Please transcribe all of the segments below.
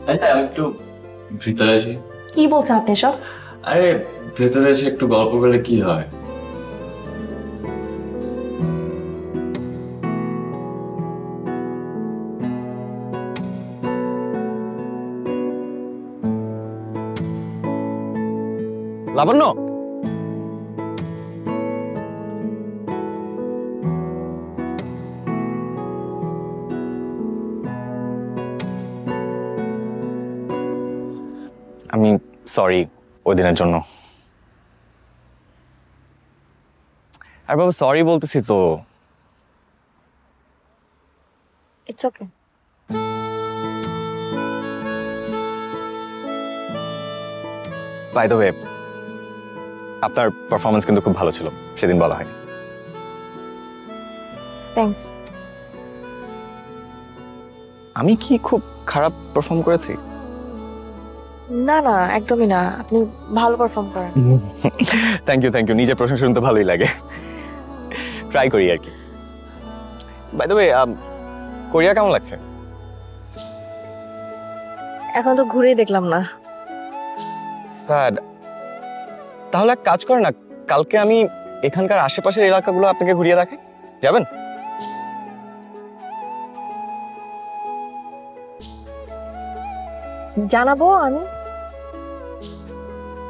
আচ্ছা আমি একটু ভিতরে আসি। কি বলছেন আপনি সব? আরে ভেতরে এসে একটু গল্প করলে কি হয়? লাবণ্য, আমি সরি ওই দিনের জন্য। আর বাবা সরি বলতেছি তো। It's okay. By the way, আপনার পারফরমেন্স কিন্তু খুব ভালো ছিল, সেদিন বলা হয়নি। থ্যাঙ্কস। আমি কি খুব খারাপ পারফর্ম করেছি? না না, একদমই না, আপনি ভালো পারফর্ম করেন। থ্যাংক ইউ থ্যাংক ইউ, নিজের প্রশংসা শুনতে ভালোই লাগে, ট্রাই করি আর কি। বাই দ্য ওয়ে, কোরিয়া কেমন লাগছে? এখন তো ঘুরেই দেখলাম না। স্যাড। তাহলে এক কাজ করেন না, কালকে আমি এখানকার আশেপাশের এলাকাগুলো আপনাকে ঘুরিয়ে দেখাই, যাবেন? জানাবো আমি।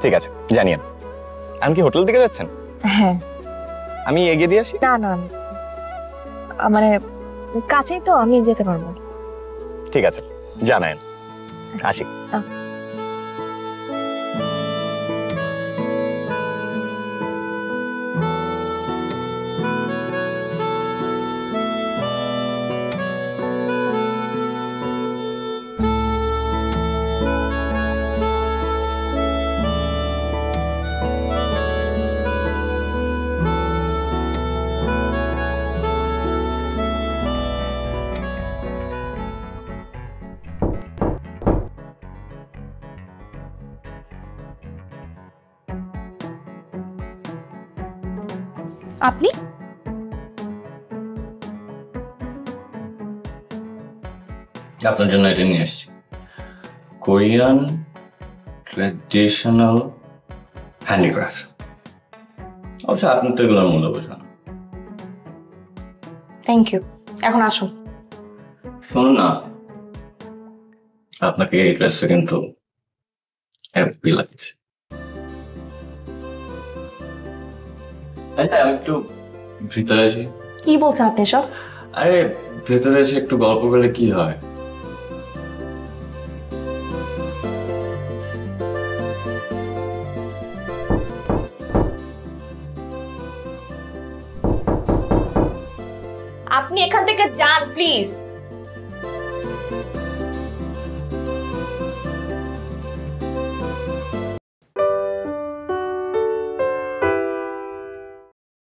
ঠিক আছে, জানিয়েন। আমি কি হোটেল দিকে যাচ্ছেন? হ্যাঁ। আমি এগিয়ে দিয়ে আসি? না না, মানে কাছেই তো, আমি যেতে পারবো। ঠিক আছে, জানায়েন। আসি। আপনি? আপনার জন্য এটা নিয়ে আসছি, কোরিয়ান ট্র্যাডিশনাল হ্যান্ডিক্রাফট। অবশ্য আপনি তো এগুলোর মূল্য বোঝেন। থ্যাংক ইউ, এখন আসুন। শুনুন না, আপনাকে এই ড্রেসটা কিন্তু হ্যাপি লাগছে। আচ্ছা আমি একটু ভিতরে আসি। কি বলছেন আপনি সব? আরে ভেতরে এসে একটু গল্প করলে কি হয়? আপনি এখান থেকে যান প্লিজ।